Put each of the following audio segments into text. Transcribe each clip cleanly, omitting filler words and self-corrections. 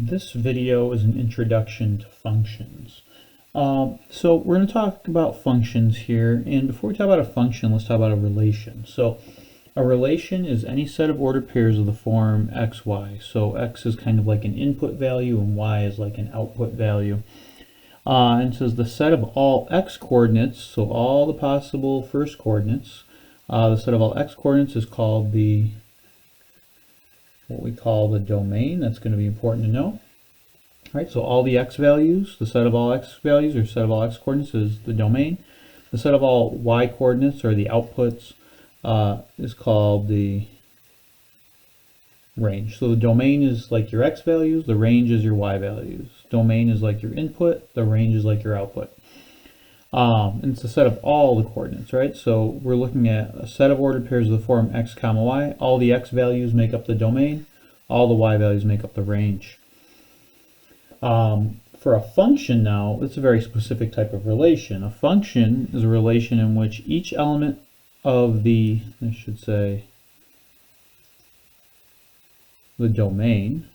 This video is an introduction to functions. So we're going to talk about functions here, and before we talk about a function, let's talk about a relation. So a relation is any set of ordered pairs of the form x, y. So x is kind of like an input value and y is like an output value. And it says the set of all x coordinates, so all the possible first coordinates, the set of all x coordinates is called what we call the domain. That's going to be important to know. All right, so all the x values, the set of all x values or set of all x coordinates is the domain. The set of all y coordinates or the outputs is called the range. So the domain is like your x values, the range is your y values. Domain is like your input, the range is like your output. And it's a set of all the coordinates, right? So we're looking at a set of ordered pairs of the form x comma y. All the x values make up the domain. All the y values make up the range. For a function now, it's a very specific type of relation. A function is a relation in which each element of the domain,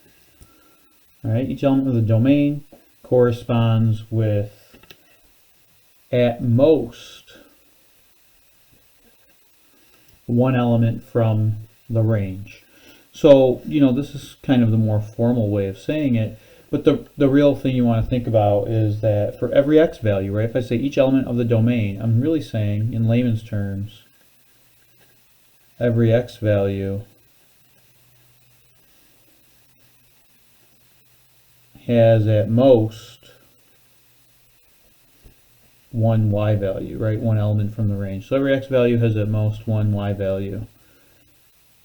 all right, each element of the domain corresponds with at most one element from the range. So, this is kind of the more formal way of saying it, but the real thing you want to think about is that for every x value, right, if I say each element of the domain, I'm really saying, in layman's terms, every x value has at most one y value, right? One element from the range. So every x value has at most one y value.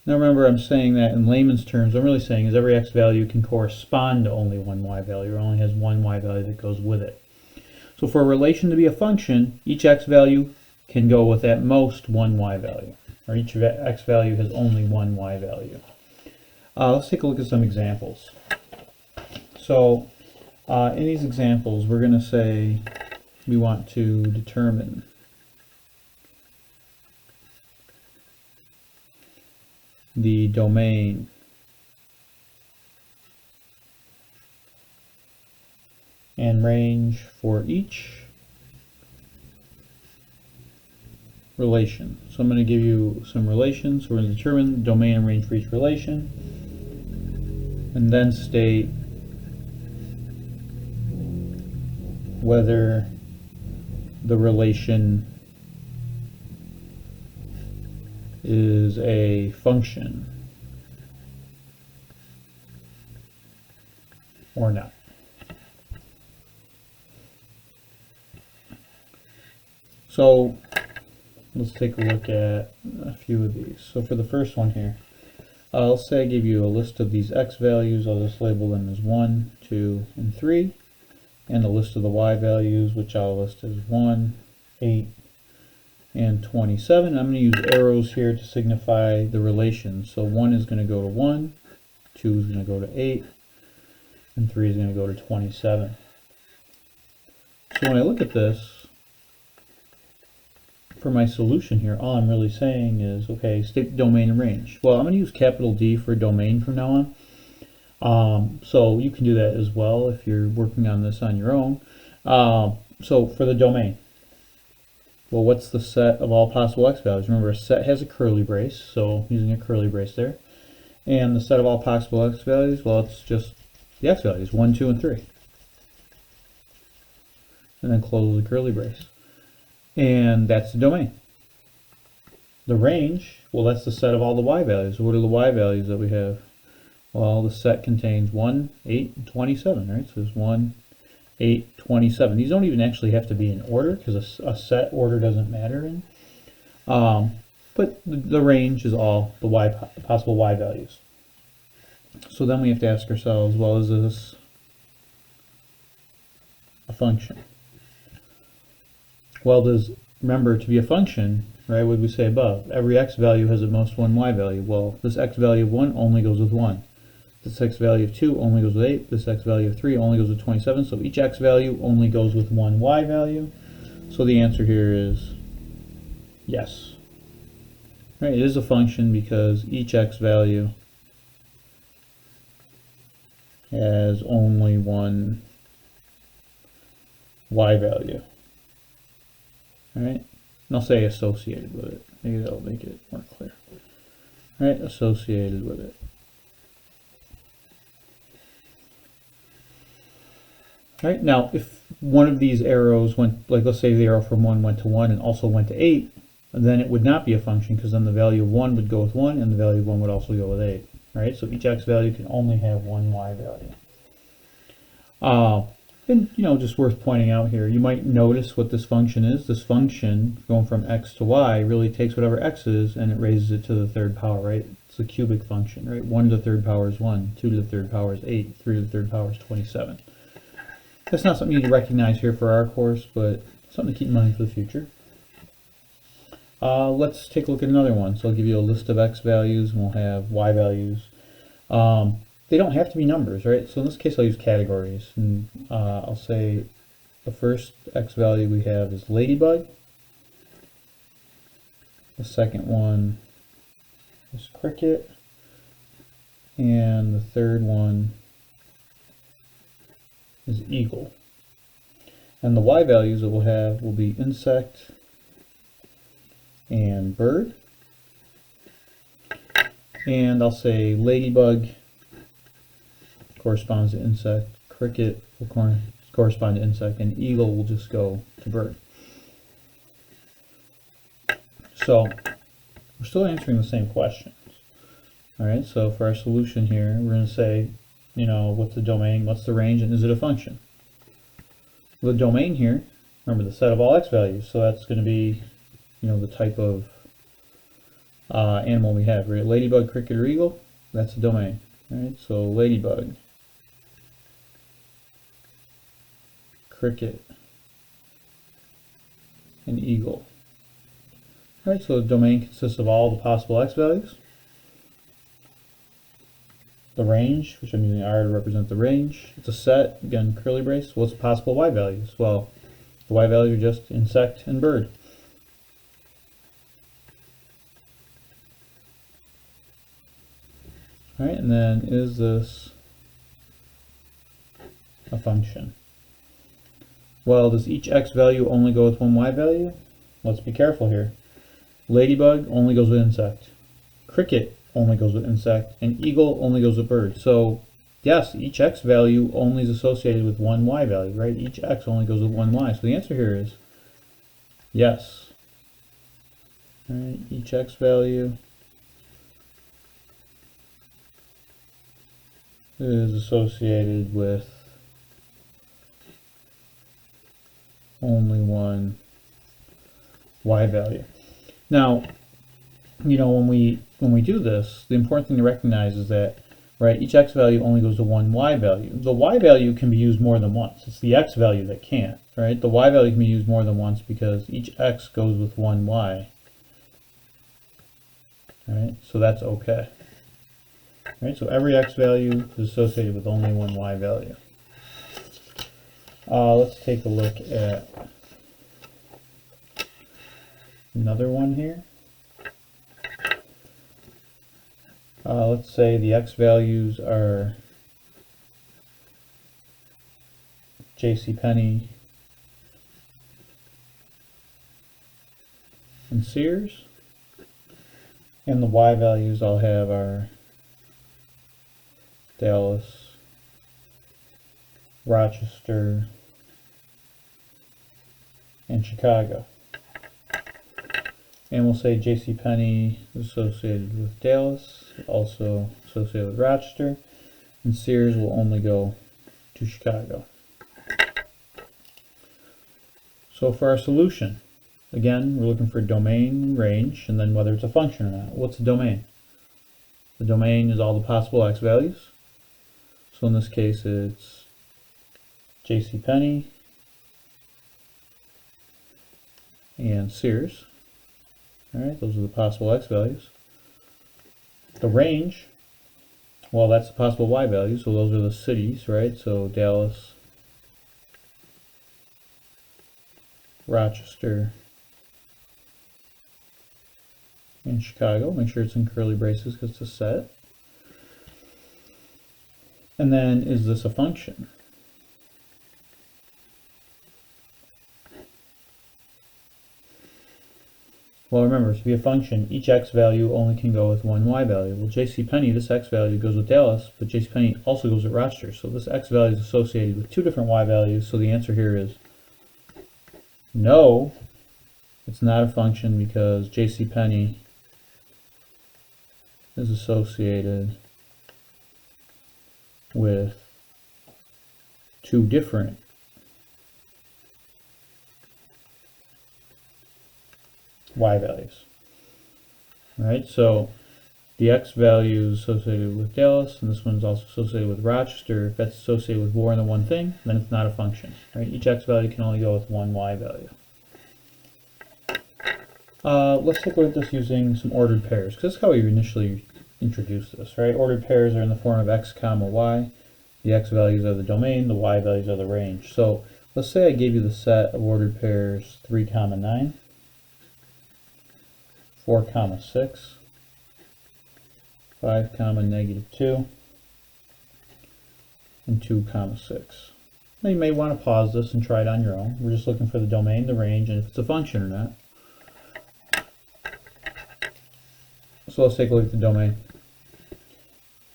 Now remember, I'm saying that in layman's terms. What I'm really saying is every x value can correspond to only one y value, or only has one y value that goes with it. So for a relation to be a function, each x value can go with at most one y value, or each x value has only one y value. Let's take a look at some examples. So in these examples, we're going to say we want to determine the domain and range for each relation. So I'm going to give you some relations. We're going to determine the domain and range for each relation, and then state whether the relation is a function or not. So let's take a look at a few of these. So for the first one here, let's say I give you a list of these x values. I'll just label them as 1, 2, and 3. And a list of the y values, which I'll list as 1, 8, and 27. I'm going to use arrows here to signify the relations. So 1 is going to go to 1, 2 is going to go to 8, and 3 is going to go to 27. So when I look at this, for my solution here, all I'm really saying is, okay, state the domain and range. Well, I'm going to use capital D for domain from now on. So you can do that as well if you're working on this on your own. So for the domain, well, what's the set of all possible x values? Remember, a set has a curly brace, so using a curly brace there. And the set of all possible x values, well, it's just the x values, 1, 2, and 3. And then close the curly brace. And that's the domain. The range, well, that's the set of all the y values. What are the y values that we have? Well, the set contains 1, 8, and 27, right? So there's 1, 8, 27. These don't even actually have to be in order because a set order doesn't matter in. But the range is all the possible y values. So then we have to ask ourselves, well, is this a function? Well, remember, to be a function, right, what did we say above? Every x value has at most one y value. Well, this x value of 1 only goes with 1. This x value of 2 only goes with 8. This x value of 3 only goes with 27. So each x value only goes with one y value. So the answer here is yes. Right, it is a function because each x value has only one y value. Alright, and I'll say associated with it. Maybe that'll make it more clear. Alright, associated with it. Alright, now if one of these arrows went, like let's say the arrow from 1 went to 1 and also went to 8, then it would not be a function, because then the value of 1 would go with 1 and the value of 1 would also go with 8. Right, so each x value can only have one y value. And just worth pointing out here, you might notice what this function is. This function, going from x to y, really takes whatever x is and it raises it to the third power, right? It's a cubic function, right? 1 to the third power is 1, 2 to the third power is 8, 3 to the third power is 27. That's not something you need to recognize here for our course, but something to keep in mind for the future. Let's take a look at another one. So I'll give you a list of x values and we'll have y values. They don't have to be numbers, right? So in this case I'll use categories, and I'll say the first x value we have is ladybug. The second one is cricket, and the third one is eagle. And the y values that we'll have will be insect and bird. And I'll say ladybug corresponds to insect, cricket will correspond to insect, and eagle will just go to bird. So we're still answering the same questions. Alright, so for our solution here, we're going to say, what's the domain, what's the range, and is it a function? The domain here, remember the set of all x values, so that's going to be, the type of animal we have, right? Ladybug, cricket, or eagle, that's the domain. Alright, so ladybug, cricket, and eagle. Alright, so the domain consists of all the possible x values. The range, which I'm using R to represent the range. It's a set, again, curly brace. What's the possible y values? Well, the y values are just insect and bird. Alright, and then is this a function? Well, does each x value only go with one y value? Let's be careful here. Ladybug only goes with insect. Cricket only goes with insect. And eagle only goes with bird. So, yes, each x value only is associated with one y value, right? Each x only goes with one y. So the answer here is yes. Alright, each x value is associated with only one y value. Now, when we do this, the important thing to recognize is that, right, each x value only goes to one y value. The y value can be used more than once. It's the x value that can't, right? The y value can be used more than once because each x goes with one y. Alright, so that's okay. Alright, so every x value is associated with only one y value. Let's take a look at another one here. Let's say the x values are JCPenney and Sears, and the y values I'll have are Dallas, Rochester, and Chicago. And we'll say JCPenney is associated with Dallas, also associated with Rochester, and Sears will only go to Chicago. So for our solution, again, we're looking for domain and range, and then whether it's a function or not. What's the domain? The domain is all the possible x values. So in this case, it's JCPenney and Sears. Alright, those are the possible x values. The range, well, that's the possible y value, so those are the cities, right? So Dallas, Rochester, and Chicago. Make sure it's in curly braces because it's a set. And then, is this a function? Well, remember, to be a function, each x value only can go with one y value. Well, JCPenney, this x value goes with Dallas, but JCPenney also goes with Rochester. So this x value is associated with two different y values. So the answer here is no, it's not a function because JCPenney is associated with two different y values. All right, so the x value is associated with Dallas, and this one's also associated with Rochester. If that's associated with more than one thing, then it's not a function. Right? Each x value can only go with one y value. Let's take a look at this using some ordered pairs, because that's how we initially introduced this, right? Ordered pairs are in the form of x comma y. The x values are the domain, the y values are the range. So let's say I gave you the set of ordered pairs 3 comma 9, 4 comma 6, 5 comma negative 2, and 2 comma 6. Now you may want to pause this and try it on your own. We're just looking for the domain, the range, and if it's a function or not. So let's take a look at the domain.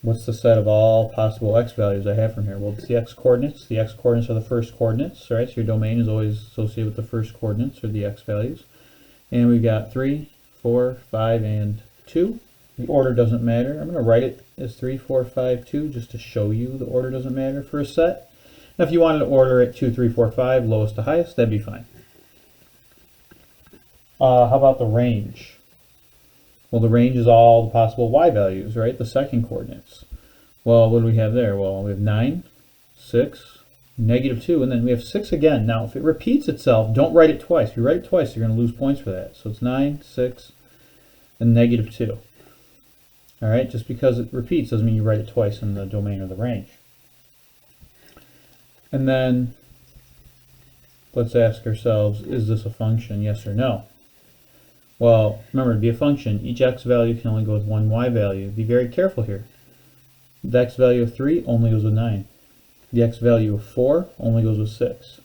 What's the set of all possible x values I have from here? Well, it's the x coordinates. The x coordinates are the first coordinates, right? So your domain is always associated with the first coordinates, or the x values. And we've got 3, 4, 5, and 2. The order doesn't matter. I'm going to write it as 3, 4, 5, 2 just to show you the order doesn't matter for a set. Now if you wanted to order it 2, 3, 4, 5, lowest to highest, that'd be fine. How about the range? Well, the range is all the possible y values, right? The second coordinates. Well, what do we have there? Well, we have 9, 6, negative 2, and then we have 6 again. Now, if it repeats itself, don't write it twice. If you write it twice, you're going to lose points for that. So it's 9, 6, and negative 2. All right, just because it repeats doesn't mean you write it twice in the domain or the range. And then let's ask ourselves, is this a function, yes or no? Well, remember, to be a function, each x value can only go with one y value. Be very careful here. The x value of 3 only goes with 9. The x value of 4 only goes with 6.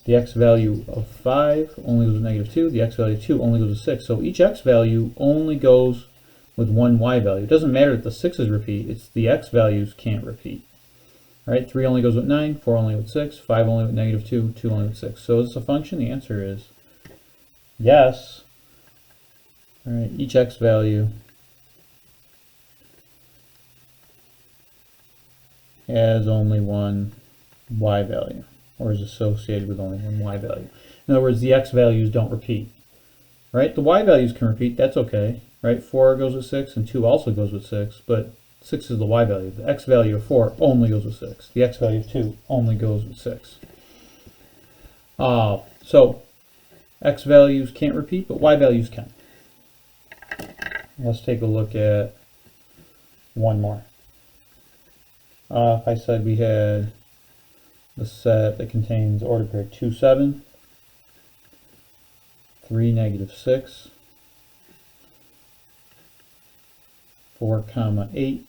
The x value of 5 only goes with negative 2. The x value of 2 only goes with 6. So each x value only goes with one y value. It doesn't matter that the 6's repeat. It's the x values can't repeat. All right, 3 only goes with 9, 4 only with 6, 5 only with negative 2, 2 only with 6. So is this a function? The answer is yes. All right, each x value has only one y value, or is associated with only one y value. In other words, the x values don't repeat. Right? The y values can repeat, that's okay. Right? 4 goes with 6, and 2 also goes with 6, but 6 is the y value. The x value of 4 only goes with 6. The x value of 2 only goes with 6. So, x values can't repeat, but y values can. Let's take a look at one more. If I said we had the set that contains ordered pair 2, 7, 3, negative 6, 4, comma 8,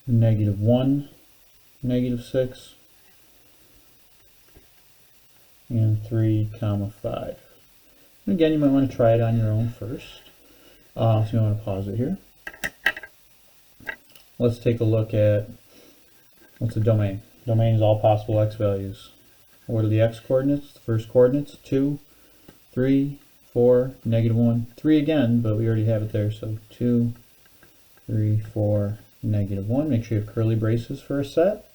negative 1, negative 6, and 3, comma 5. And again, you might want to try it on your own first. So you want to pause it here. Let's take a look at what's the domain. Domain is all possible x values. What are the x coordinates? The first coordinates, 2, 3, 4, negative 1, 3 again, but we already have it there. So 2, 3, 4, negative 1. Make sure you have curly braces for a set.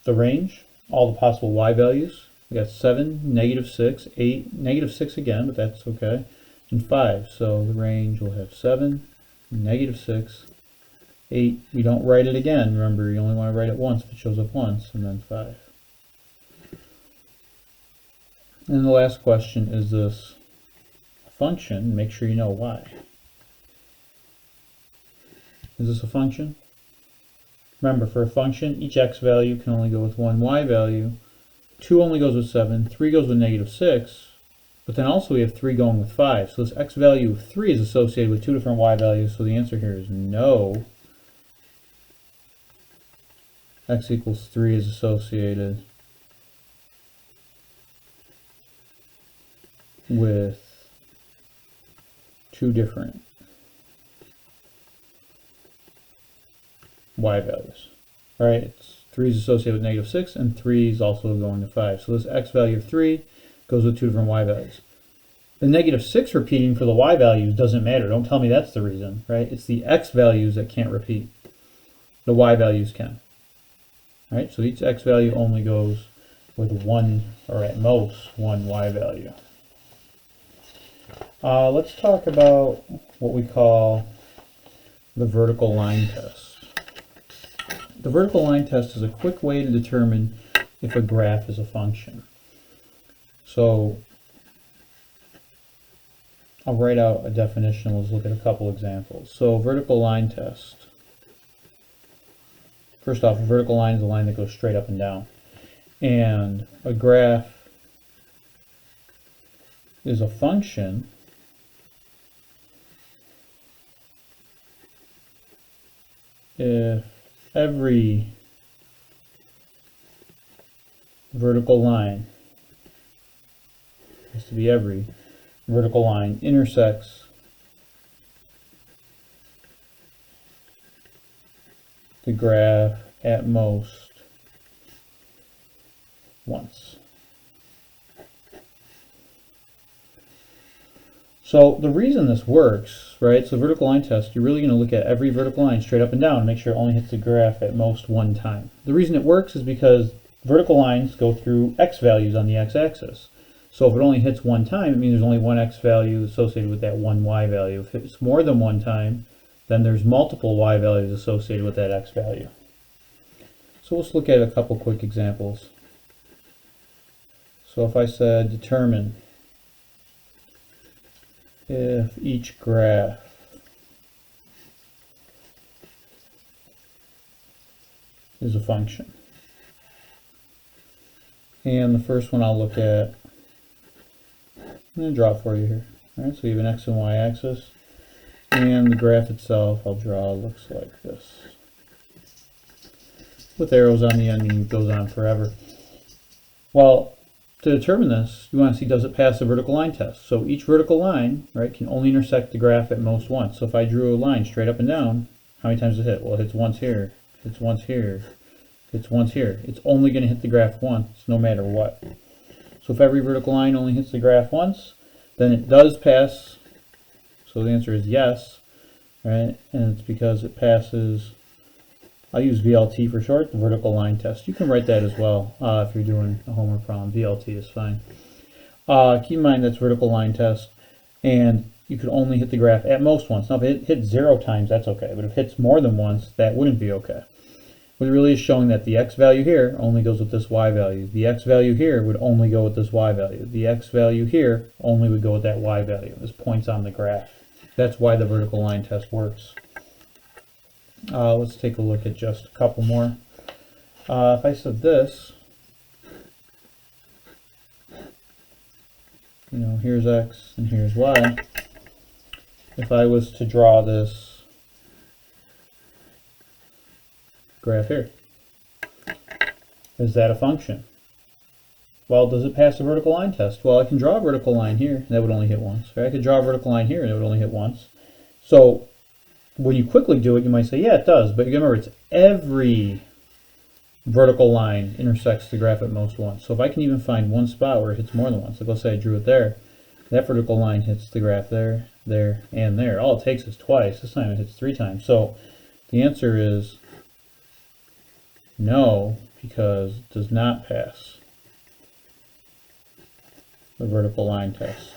The range, all the possible y values. We got 7, negative 6, 8, negative 6 again, but that's okay, and 5. So the range will have 7, negative 6, 8. We don't write it again. Remember, you only want to write it once if it shows up once, and then 5. And the last question, is this a function? Make sure you know why. Is this a function? Remember, for a function, each x value can only go with one y value. 2 only goes with 7, 3 goes with negative 6, But then also we have 3 going with 5. So this x value of 3 is associated with 2 different y values. So the answer here is no. X equals 3 is associated with 2 different y values. Right? It's 3 is associated with negative 6, and 3 is also going to 5. So this x value of 3 goes with 2 different y values. The negative 6 repeating for the y values doesn't matter. Don't tell me that's the reason, right? It's the x values that can't repeat. The y values can. Right? So each x value only goes with 1, or at most, 1 y value. Let's talk about what we call the vertical line test. The vertical line test is a quick way to determine if a graph is a function. So I'll write out a definition. Let's look at a couple examples. So vertical line test. First off, a vertical line is a line that goes straight up and down. And a graph is a function if every vertical line, has to be every vertical line, intersects the graph at most once. So the reason this works, right, so vertical line test, you're really going to look at every vertical line straight up and down and make sure it only hits the graph at most one time. The reason it works is because vertical lines go through x values on the x-axis. So if it only hits one time, it means there's only one x value associated with that one y value. If it's more than one time, then there's multiple y values associated with that x value. So let's look at a couple quick examples. So if I said determine if each graph is a function. And the first one I'll look at, I'm going to draw it for you here. All right, so we have an x and y axis, and the graph itself I'll draw looks like this, with arrows on the end, meaning it goes on forever. Well, to determine this, you want to see, does it pass the vertical line test? So each vertical line, right, can only intersect the graph at most once. So if I drew a line straight up and down, how many times does it hit? Well, it hits once here, hits once here, hits once here. It's only going to hit the graph once, no matter what. So if every vertical line only hits the graph once, then it does pass. So the answer is yes, right? And it's because it passes, I'll use VLT for short, the vertical line test. You can write that as well if you're doing a homework problem. VLT is fine. Keep in mind that's vertical line test, and you could only hit the graph at most once. Now if it hits 0 times, that's okay, but if it hits more than once, that wouldn't be okay. What it really is showing that the x value here only goes with this y value. The x value here would only go with this y value. The x value here only would go with that y value. This points on the graph. That's why the vertical line test works. Let's take a look at just a couple more. If I said this, here's x and here's y. If I was to draw this graph here, is that a function? Well, does it pass the vertical line test? Well, I can draw a vertical line here, and that would only hit once. Right? I could draw a vertical line here, and it would only hit once. So when you quickly do it, you might say, yeah, it does. But you remember, it's every vertical line intersects the graph at most once. So if I can even find one spot where it hits more than once, like let's say I drew it there, that vertical line hits the graph there, there, and there. All it takes is twice. This time it hits 3 times. So the answer is no, because it does not pass the vertical line test.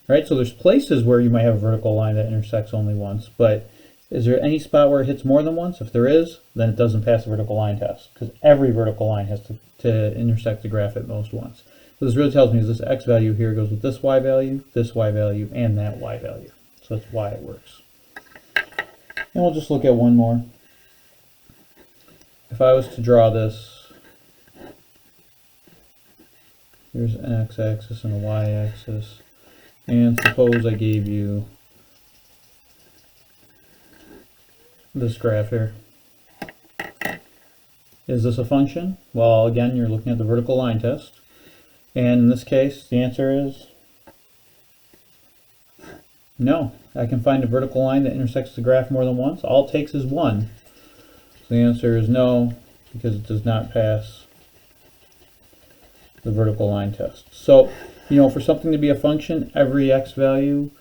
Right? So there's places where you might have a vertical line that intersects only once, but is there any spot where it hits more than once? If there is, then it doesn't pass the vertical line test, because every vertical line has to intersect the graph at most once. So this really tells me is this x value here goes with this y value, and that y value. So that's why it works. And we'll just look at one more. If I was to draw this Here's an x-axis and a y-axis. And suppose I gave you this graph here. Is this a function? Well, again, you're looking at the vertical line test. And in this case, the answer is no. I can find a vertical line that intersects the graph more than once. All it takes is one. So the answer is no, because it does not pass the vertical line test. So, for something to be a function, every x value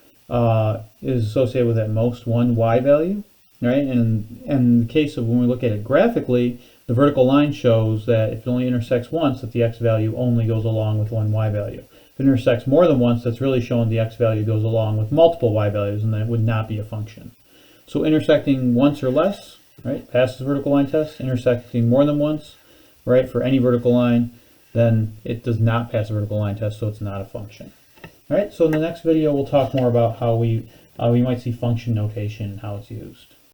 is associated with at most one y value, right? And in the case of when we look at it graphically, the vertical line shows that if it only intersects once, that the x value only goes along with one y value. If it intersects more than once, that's really showing the x value goes along with multiple y values, and then it would not be a function. So intersecting once or less, right, passes the vertical line test. Intersecting more than once, right, for any vertical line, then it does not pass the vertical line test, so it's not a function. All right, so in the next video, we'll talk more about how we might see function notation and how it's used.